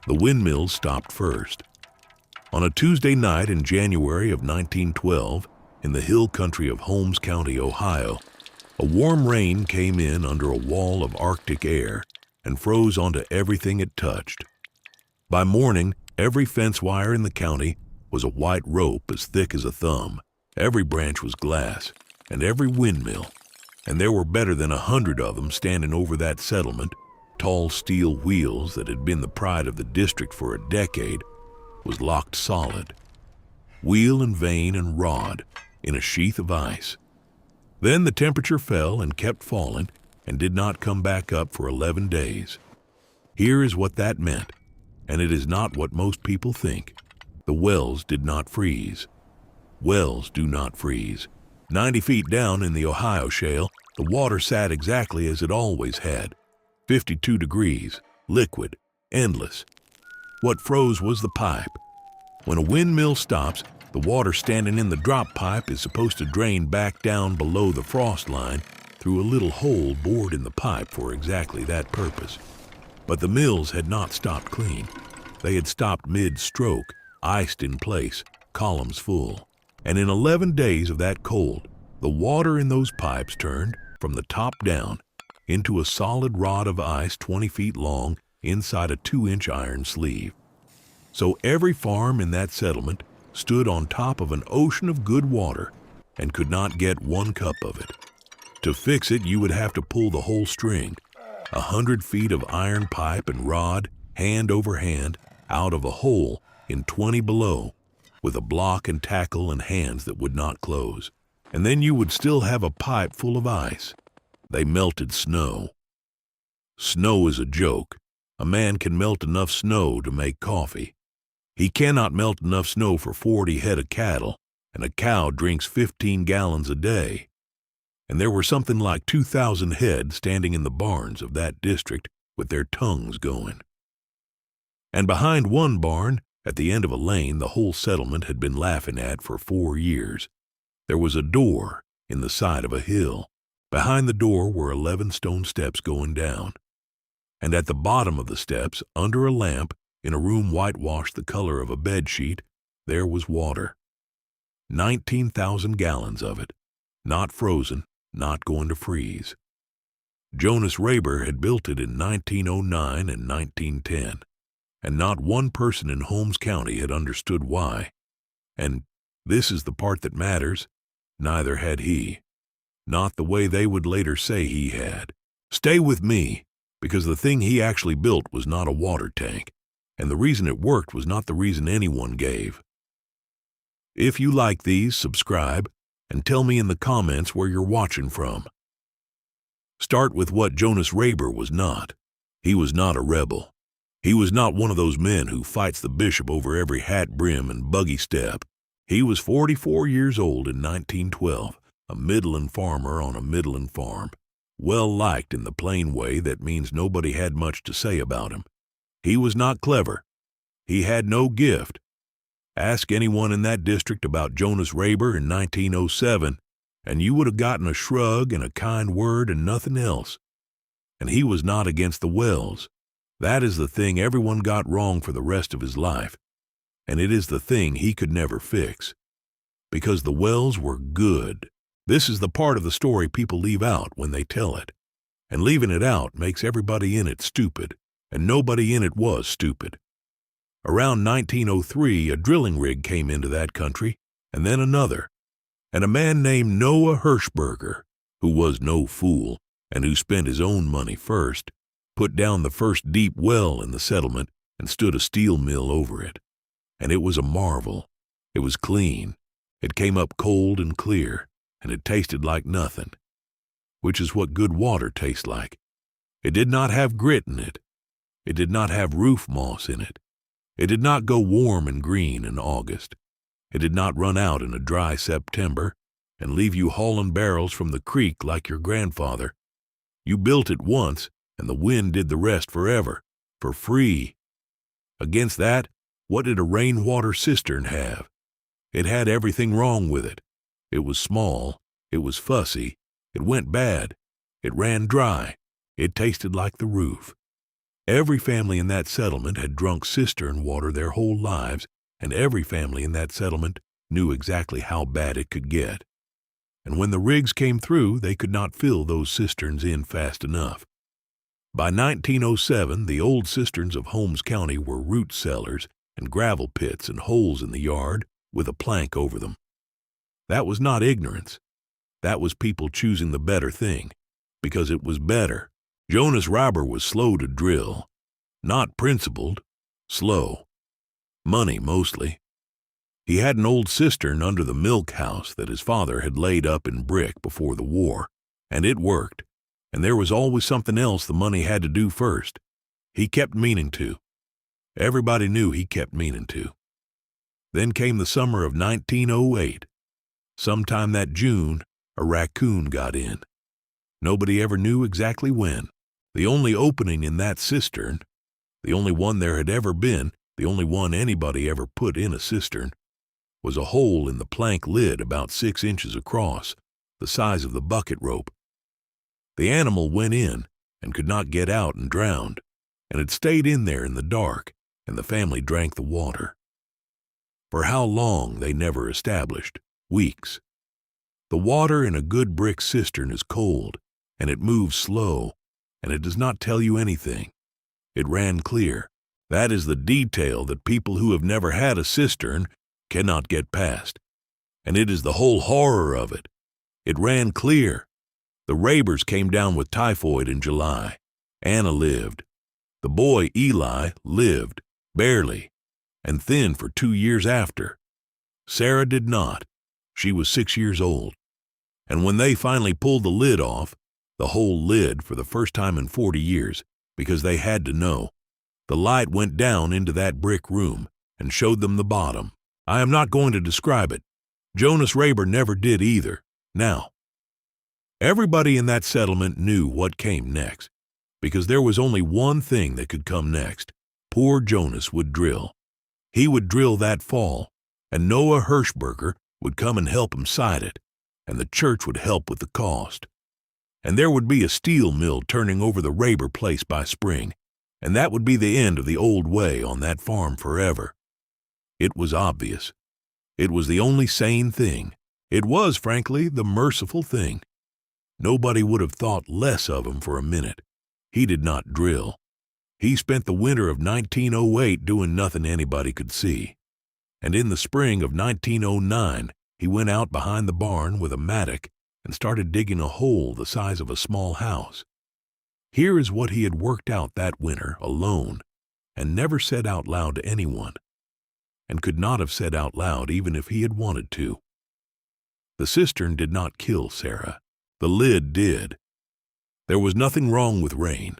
The windmills stopped first. On a Tuesday night in January of 1912, in the hill country of Holmes County, Ohio, a warm rain came in under a wall of Arctic air and froze onto everything it touched. By morning, every fence wire in the county was a white rope as thick as a thumb. Every branch was glass, and every windmill, and there were better than 100 of them standing over that settlement, tall steel wheels that had been the pride of the district for a decade, was locked solid, wheel and vane and rod, in a sheath of ice. Then the temperature fell and kept falling and did not come back up for 11 days. Here is what that meant, and it is not what most people think. The wells did not freeze. Wells do not freeze. 90 feet down in the Ohio shale, the water sat exactly as it always had, 52 degrees, liquid, endless. What froze was the pipe. When a windmill stops, the water standing in the drop pipe is supposed to drain back down below the frost line through a little hole bored in the pipe for exactly that purpose. But the mills had not stopped clean. They had stopped mid-stroke, iced in place, columns full. And in 11 days of that cold, the water in those pipes turned, from the top down, into a solid rod of ice 20 feet long inside a 2-inch iron sleeve. So every farm in that settlement stood on top of an ocean of good water and could not get 1 cup of it. To fix it, you would have to pull the whole string, 100 feet of iron pipe and rod, hand over hand, out of a hole in 20 below, with a block and tackle and hands that would not close. And then you would still have a pipe full of ice. They melted snow. Snow is a joke. A man can melt enough snow to make coffee. He cannot melt enough snow for 40 head of cattle, and a cow drinks 15 gallons a day. And there were something like 2,000 head standing in the barns of that district with their tongues going. And behind one barn, at the end of a lane the whole settlement had been laughing at for 4 years, there was a door in the side of a hill. Behind the door were 11 stone steps going down. And at the bottom of the steps, under a lamp, in a room whitewashed the color of a bed sheet, there was water. 19,000 gallons of it, not frozen, not going to freeze. Jonas Rabber had built it in 1909 and 1910, and not one person in Holmes County had understood why. And this is the part that matters, neither had he. Not the way they would later say he had. Stay with me, because the thing he actually built was not a water tank, and the reason it worked was not the reason anyone gave. If you like these, subscribe, and tell me in the comments where you're watching from. Start with what Jonas Rabber was not. He was not a rebel. He was not one of those men who fights the bishop over every hat brim and buggy step. He was 44 years old in 1912, a Midland farmer on a Midland farm, well liked in the plain way that means nobody had much to say about him. He was not clever. He had no gift. Ask anyone in that district about Jonas Rabber in 1907, and you would have gotten a shrug and a kind word and nothing else. And he was not against the wells. That is the thing everyone got wrong for the rest of his life, and it is the thing he could never fix. Because the wells were good. This is the part of the story people leave out when they tell it. And leaving it out makes everybody in it stupid, and nobody in it was stupid. Around 1903, a drilling rig came into that country, and then another. And a man named Noah Hirschberger, who was no fool, and who spent his own money first, put down the first deep well in the settlement and stood a steel mill over it. And it was a marvel. It was clean. It came up cold and clear, and it tasted like nothing, which is what good water tastes like. It did not have grit in it. It did not have roof moss in it. It did not go warm and green in August. It did not run out in a dry September and leave you hauling barrels from the creek like your grandfather. You built it once, and the wind did the rest forever, for free. Against that, what did a rainwater cistern have? It had everything wrong with it. It was small, it was fussy, it went bad, it ran dry, it tasted like the roof. Every family in that settlement had drunk cistern water their whole lives, and every family in that settlement knew exactly how bad it could get. And when the rigs came through, they could not fill those cisterns in fast enough. By 1907, the old cisterns of Holmes County were root cellars and gravel pits and holes in the yard with a plank over them. That was not ignorance. That was people choosing the better thing, because it was better. Jonas Rabber was slow to drill. Not principled, slow. Money, mostly. He had an old cistern under the milk house that his father had laid up in brick before the war, and it worked. And there was always something else the money had to do first. He kept meaning to. Everybody knew he kept meaning to. Then came the summer of 1908. Sometime that June, a raccoon got in. Nobody ever knew exactly when. The only opening in that cistern, the only one there had ever been, the only one anybody ever put in a cistern, was a hole in the plank lid about 6 inches across, the size of the bucket rope. The animal went in and could not get out and drowned, and it stayed in there in the dark, and the family drank the water. For how long they never established. Weeks. The water in a good brick cistern is cold, and it moves slow, and it does not tell you anything. It ran clear. That is the detail that people who have never had a cistern cannot get past. And it is the whole horror of it. It ran clear. The Rabbers came down with typhoid in July. Anna lived. The boy, Eli, lived, barely, and thin for 2 years after. Sarah did not. She was 6 years old. And when they finally pulled the lid off, the whole lid for the first time in 40 years, because they had to know, the light went down into that brick room and showed them the bottom. I am not going to describe it. Jonas Rabber never did either. Now, everybody in that settlement knew what came next, because there was only one thing that could come next. Poor Jonas would drill. He would drill that fall, and Noah Hirschberger would come and help him site it, and the church would help with the cost. And there would be a steel mill turning over the Rabber place by spring, and that would be the end of the old way on that farm forever. It was obvious. It was the only sane thing. It was, frankly, the merciful thing. Nobody would have thought less of him for a minute. He did not drill. He spent the winter of 1908 doing nothing anybody could see. And in the spring of 1909, he went out behind the barn with a mattock and started digging a hole the size of a small house. Here is what he had worked out that winter alone, and never said out loud to anyone, and could not have said out loud even if he had wanted to. The cistern did not kill Sarah. The lid did. There was nothing wrong with rain.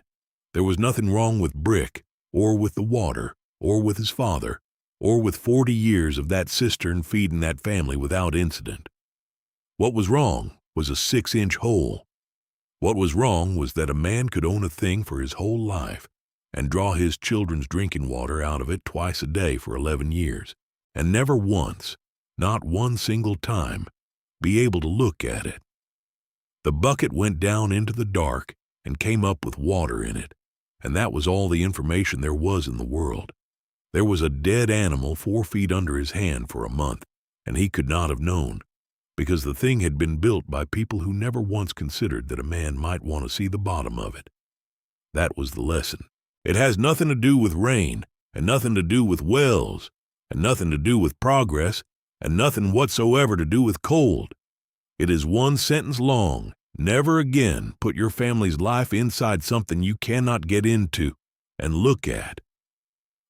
There was nothing wrong with brick, or with the water, or with his father, or with 40 years of that cistern feeding that family without incident. What was wrong was a 6-inch hole. What was wrong was that a man could own a thing for his whole life and draw his children's drinking water out of it twice a day for 11 years, and never once, not one single time, be able to look at it. The bucket went down into the dark and came up with water in it, and that was all the information there was in the world. There was a dead animal 4 feet under his hand for a month, and he could not have known, because the thing had been built by people who never once considered that a man might want to see the bottom of it. That was the lesson. It has nothing to do with rain, and nothing to do with wells, and nothing to do with progress, and nothing whatsoever to do with cold. It is one sentence long. Never again put your family's life inside something you cannot get into and look at.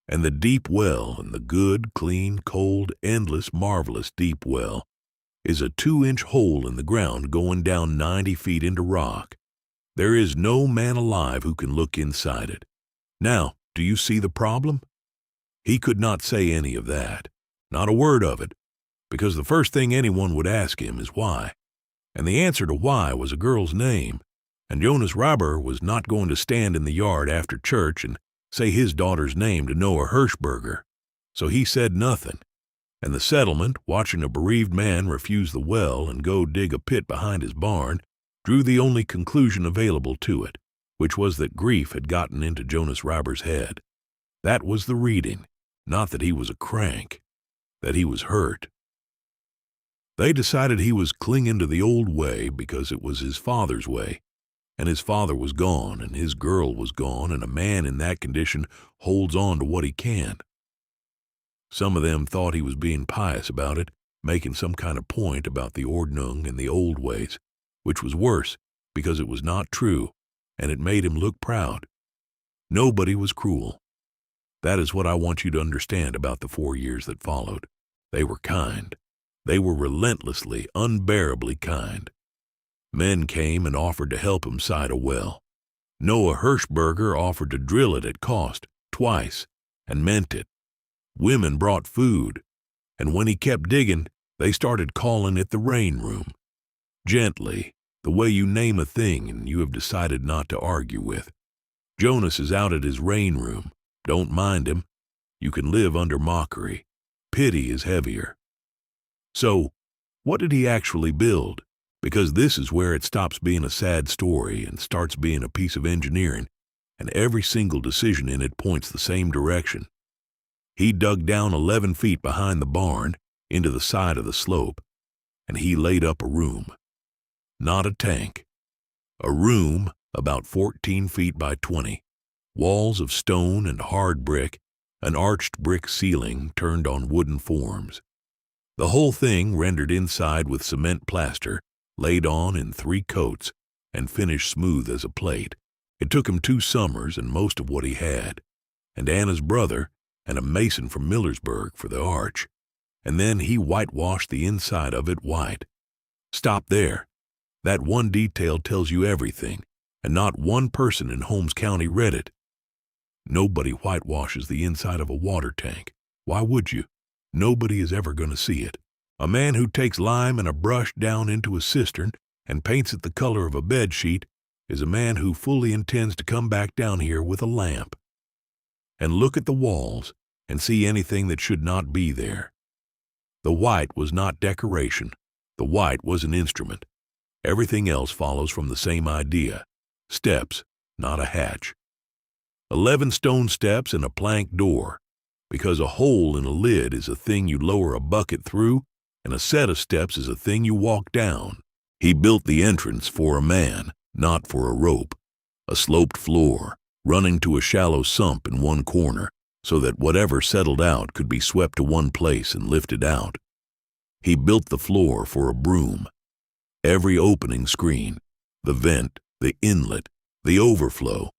And the deep well, and the good, clean, cold, endless, marvelous deep well, is a 2-inch hole in the ground going down 90 feet into rock. There is no man alive who can look inside it. Now, do you see the problem? He could not say any of that, not a word of it, because the first thing anyone would ask him is why. And the answer to why was a girl's name, and Jonas Rabber was not going to stand in the yard after church and say his daughter's name to Noah Hirschberger. So he said nothing, and the settlement, watching a bereaved man refuse the well and go dig a pit behind his barn, drew the only conclusion available to it. which was that grief had gotten into Jonas Rabber's head. That was the reading, not that he was a crank, that he was hurt. They decided he was clinging to the old way because it was his father's way, and his father was gone, and his girl was gone, and a man in that condition holds on to what he can. Some of them thought he was being pious about it, making some kind of point about the ordnung and the old ways, which was worse because it was not true, and it made him look proud. Nobody was cruel. That is what I want you to understand about the 4 years that followed. They were kind. They were relentlessly, unbearably kind. Men came and offered to help him site a well. Noah Hirschberger offered to drill it at cost, twice, and meant it. Women brought food, and when he kept digging, they started calling it the rain room. Gently, the way you name a thing and you have decided not to argue with. Jonas is out at his rain room. Don't mind him. You can live under mockery. Pity is heavier. So, what did he actually build? Because this is where it stops being a sad story and starts being a piece of engineering, and every single decision in it points the same direction. He dug down 11 feet behind the barn into the side of the slope, and he laid up a room. Not a tank. A room about 14 feet by 20. Walls of stone and hard brick, an arched brick ceiling turned on wooden forms. The whole thing rendered inside with cement plaster, laid on in 3 coats, and finished smooth as a plate. It took him 2 summers and most of what he had, and Anna's brother, and a mason from Millersburg for the arch, and then he whitewashed the inside of it white. Stop there. That one detail tells you everything, and not one person in Holmes County read it. Nobody whitewashes the inside of a water tank. Why would you? Nobody is ever going to see it. A man who takes lime and a brush down into a cistern and paints it the color of a bed sheet is a man who fully intends to come back down here with a lamp and look at the walls and see anything that should not be there. The white was not decoration. The white was an instrument. Everything else follows from the same idea. Steps, not a hatch. 11 stone steps and a plank door, because a hole in a lid is a thing you lower a bucket through, and a set of steps is a thing you walk down. He built the entrance for a man, not for a rope. A sloped floor, running to a shallow sump in one corner, so that whatever settled out could be swept to one place and lifted out. He built the floor for a broom. Every opening screen, the vent, the inlet, the overflow,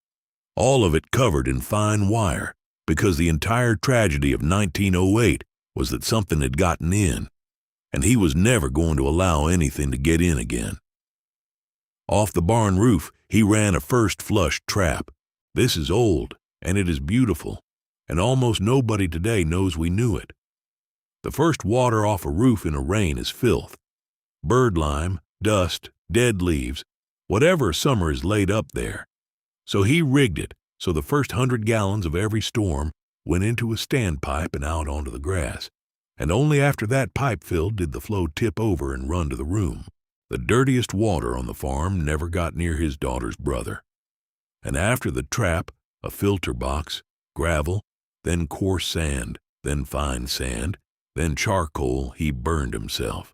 all of it covered in fine wire, because the entire tragedy of 1908 was that something had gotten in, and he was never going to allow anything to get in again. Off the barn roof, he ran a first flush trap. This is old, and it is beautiful, and almost nobody today knows we knew it. The first water off a roof in a rain is filth. Birdlime, dust, dead leaves, whatever summer is laid up there. So he rigged it so the first 100 gallons of every storm went into a standpipe and out onto the grass, and only after that pipe filled did the flow tip over and run to the room. The dirtiest water on the farm never got near his daughter's brother. And after the trap, a filter box, gravel, then coarse sand, then fine sand, then charcoal, he burned himself.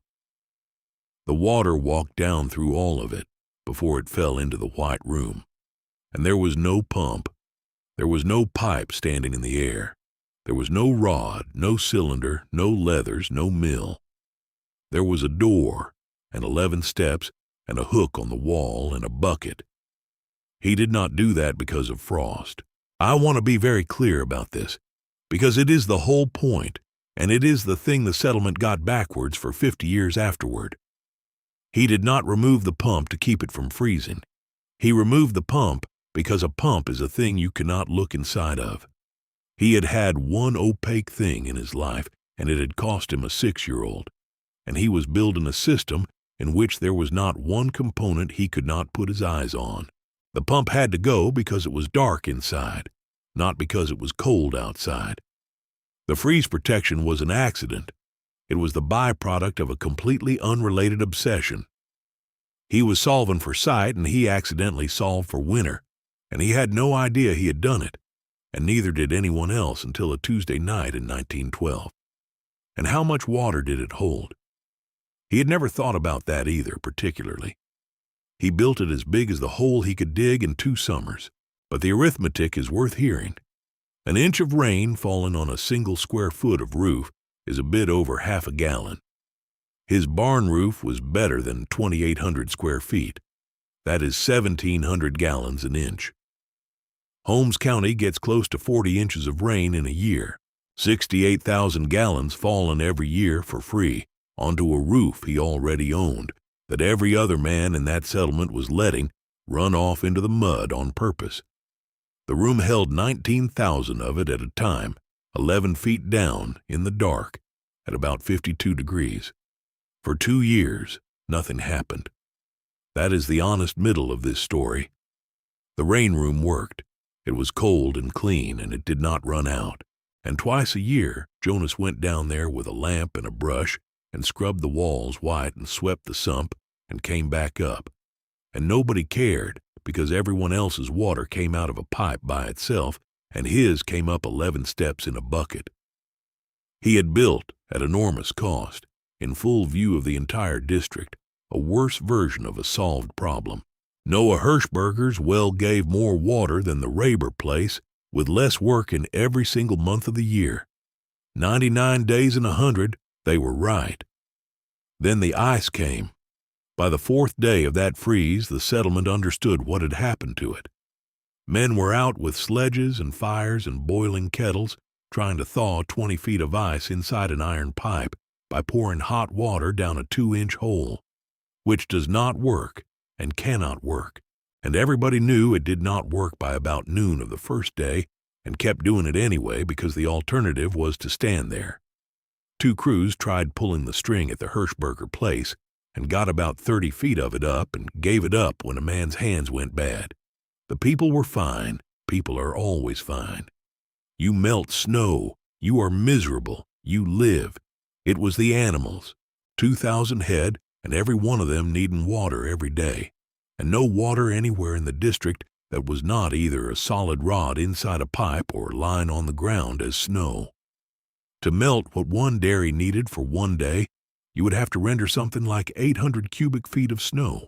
The water walked down through all of it before it fell into the white room. And there was no pump. There was no pipe standing in the air. There was no rod, no cylinder, no leathers, no mill. There was a door, and 11 steps, and a hook on the wall, and a bucket. He did not do that because of frost. I want to be very clear about this, because it is the whole point, and it is the thing the settlement got backwards for 50 years afterward. He did not remove the pump to keep it from freezing. He removed the pump because a pump is a thing you cannot look inside of. He had had one opaque thing in his life, and it had cost him a 6-year-old, and he was building a system in which there was not one component he could not put his eyes on. The pump had to go because it was dark inside, not because it was cold outside. The freeze protection was an accident. It was the byproduct of a completely unrelated obsession. He was solving for sight, and he accidentally solved for winter. and he had no idea he had done it, and neither did anyone else until a Tuesday night in 1912. And how much water did it hold? He had never thought about that either, particularly. He built it as big as the hole he could dig in 2 summers, but the arithmetic is worth hearing. An inch of rain fallen on a single square foot of roof is a bit over half a gallon. His barn roof was better than 2,800 square feet. That is 1,700 gallons an inch. Holmes County gets close to 40 inches of rain in a year, 68,000 gallons fallen every year for free onto a roof he already owned that every other man in that settlement was letting run off into the mud on purpose. The room held 19,000 of it at a time, 11 feet down in the dark at about 52 degrees. For 2 years, nothing happened. That is the honest middle of this story. The rain room worked. It was cold and clean, and it did not run out. And twice a year, Jonas went down there with a lamp and a brush and scrubbed the walls white and swept the sump and came back up. And nobody cared, because everyone else's water came out of a pipe by itself, and his came up 11 steps in a bucket. He had built, at enormous cost, in full view of the entire district, a worse version of a solved problem. Noah Hirschberger's well gave more water than the Rabber place, with less work in every single month of the year. 99 days in 100, they were right. Then the ice came. By the 4th day of that freeze, the settlement understood what had happened to it. Men were out with sledges and fires and boiling kettles, trying to thaw 20 feet of ice inside an iron pipe by pouring hot water down a 2-inch hole, which does not work and cannot work, and everybody knew it did not work by about noon of the first day and kept doing it anyway because the alternative was to stand there. 2 crews tried pulling the string at the Hirschberger place and got about 30 feet of it up and gave it up when a man's hands went bad. The people were fine. People are always fine. You melt snow. You are miserable. You live. It was the animals, 2,000 head, and every one of them needing water every day, and no water anywhere in the district that was not either a solid rod inside a pipe or lying on the ground as snow. To melt what one dairy needed for 1 day, you would have to render something like 800 cubic feet of snow,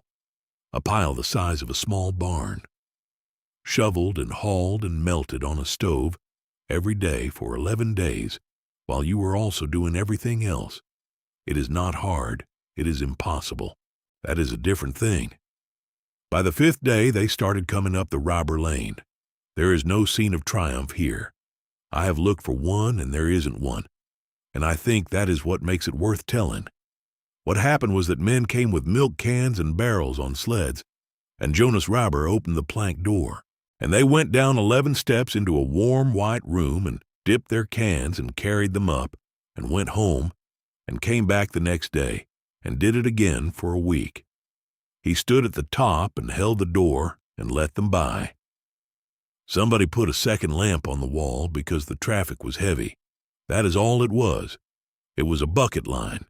a pile the size of a small barn, shoveled and hauled and melted on a stove every day for 11 days, while you were also doing everything else. It is not hard. It is impossible. That is a different thing. By the 5th day, they started coming up the Rabber lane. There is no scene of triumph here. I have looked for one, and there isn't one. And I think that is what makes it worth telling. What happened was that men came with milk cans and barrels on sleds, and Jonas Rabber opened the plank door, and they went down 11 steps into a warm white room and dipped their cans and carried them up and went home and came back the next day and did it again for a week. He stood at the top and held the door and let them by. Somebody put a second lamp on the wall because the traffic was heavy. That is all it was. It was a bucket line.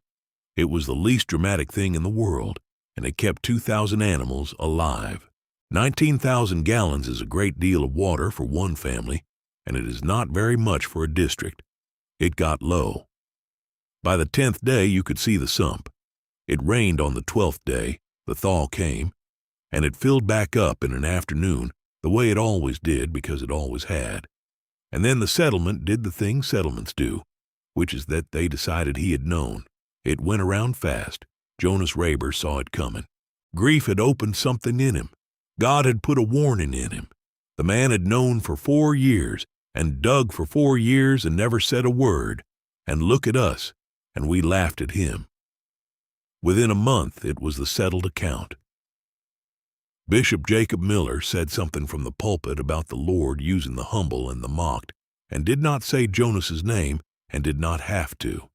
It was the least dramatic thing in the world, and it kept 2,000 animals alive. 19,000 gallons is a great deal of water for one family, and it is not very much for a district. It got low. By the 10th day, you could see the sump. It rained on the 12th day, the thaw came, and it filled back up in an afternoon the way it always did because it always had. And then the settlement did the thing settlements do, which is that they decided he had known. It went around fast. Jonas Rabber saw it coming. Grief had opened something in him. God had put a warning in him. The man had known for 4 years and dug for 4 years and never said a word. And look at us, and we laughed at him. Within a month, it was the settled account. Bishop Jacob Miller said something from the pulpit about the Lord using the humble and the mocked, and did not say Jonas's name and did not have to.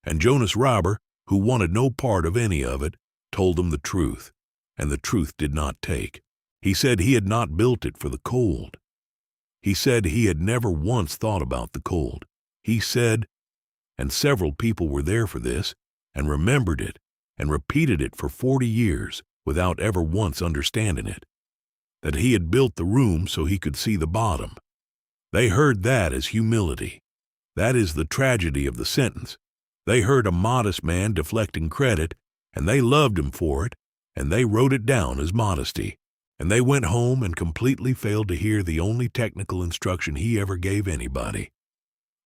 And Jonas Rabber, who wanted no part of any of it, told them the truth, and the truth did not take. He said he had not built it for the cold. He said he had never once thought about the cold. He said, and several people were there for this, and remembered it, and repeated it for 40 years without ever once understanding it. that he had built the room so he could see the bottom. They heard that as humility. That is the tragedy of the sentence. They heard a modest man deflecting credit, and they loved him for it, and they wrote it down as modesty. And they went home and completely failed to hear the only technical instruction he ever gave anybody.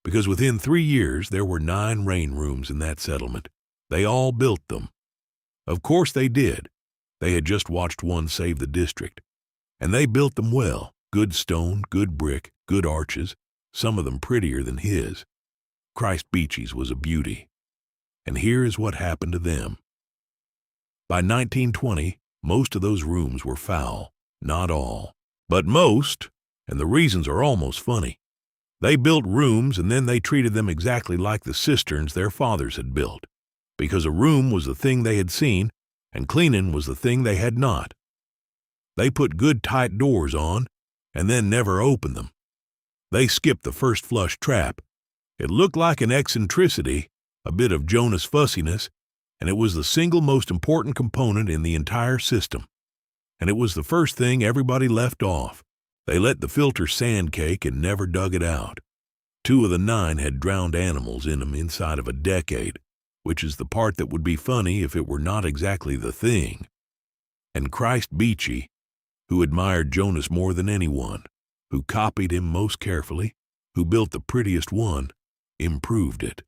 Because within 3 years, there were 9 rain rooms in that settlement. They all built them. Of course they did. They had just watched one save the district. And they built them well. Good stone, good brick, good arches, some of them prettier than his. Christ Beachy's was a beauty. And here is what happened to them. By 1920, most of those rooms were foul. Not all, but most, and the reasons are almost funny. They built rooms and then they treated them exactly like the cisterns their fathers had built, because a room was the thing they had seen and cleaning was the thing they had not. They put good tight doors on and then never opened them. They skipped the first flush trap. It looked like an eccentricity, a bit of Jonas fussiness, and it was the single most important component in the entire system. And it was the first thing everybody left off. They let the filter sand cake and never dug it out. 2 of the 9 had drowned animals in them inside of a decade, which is the part that would be funny if it were not exactly the thing. And Christ Beachy, who admired Jonas more than anyone, who copied him most carefully, who built the prettiest one, improved it.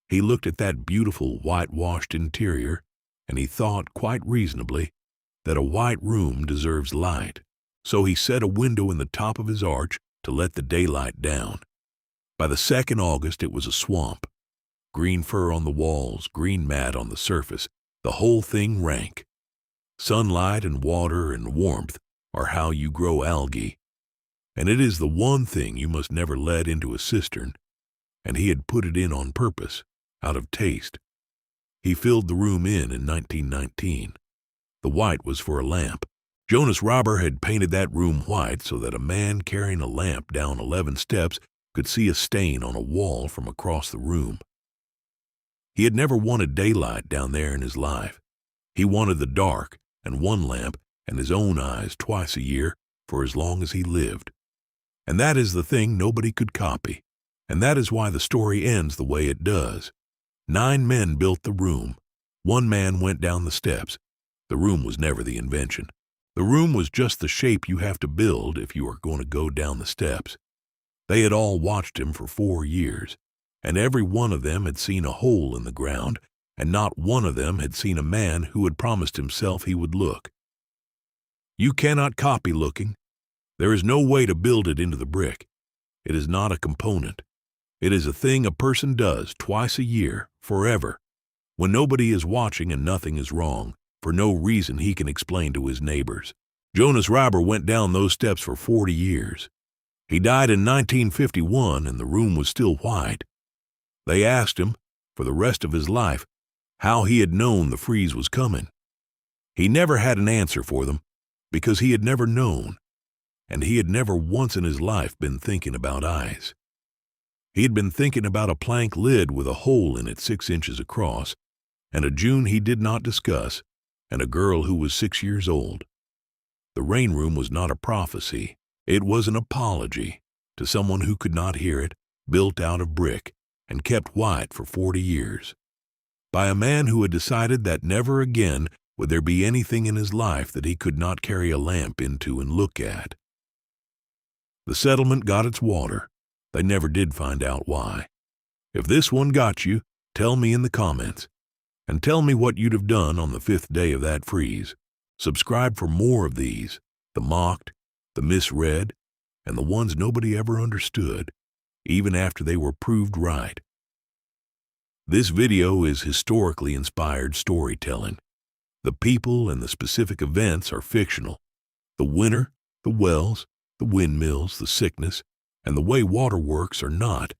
He looked at that beautiful whitewashed interior, and he thought, quite reasonably, that a white room deserves light. So he set a window in the top of his arch to let the daylight down. By the 2nd August, it was a swamp. Green fur on the walls, green mat on the surface, the whole thing rank. Sunlight and water and warmth are how you grow algae. And it is the one thing you must never let into a cistern, and he had put it in on purpose, out of taste. He filled the room in 1919. The white was for a lamp. Jonas Rabber had painted that room white so that a man carrying a lamp down 11 steps could see a stain on a wall from across the room. He had never wanted daylight down there in his life. He wanted the dark and one lamp and his own eyes twice a year for as long as he lived. And that is the thing nobody could copy. And that is why the story ends the way it does. 9 men built the room. 1 man went down the steps. The room was never the invention. The room was just the shape you have to build if you are going to go down the steps. They had all watched him for 4 years, and every one of them had seen a hole in the ground, and not one of them had seen a man who had promised himself he would look. You cannot copy looking. There is no way to build it into the brick. It is not a component. It is a thing a person does twice a year, forever, when nobody is watching and nothing is wrong, for no reason he can explain to his neighbors. Jonas Rabber went down those steps for 40 years. He died in 1951 and the room was still white. They asked him, for the rest of his life, how he had known the freeze was coming. He never had an answer for them because he had never known, and he had never once in his life been thinking about ice. He had been thinking about a plank lid with a hole in it 6 inches across, and a June he did not discuss, and a girl who was 6 years old. The rain room was not a prophecy. It was an apology to someone who could not hear it, built out of brick, and kept white for 40 years. By a man who had decided that never again would there be anything in his life that he could not carry a lamp into and look at. The settlement got its water. They never did find out why. If this one got you, tell me in the comments. And tell me what you'd have done on the 5th day of that freeze. Subscribe for more of these, the mocked, the misread, and the ones nobody ever understood, even after they were proved right. This video is historically inspired storytelling. The people and the specific events are fictional. The winter, the wells, the windmills, the sickness, and the way water works are not.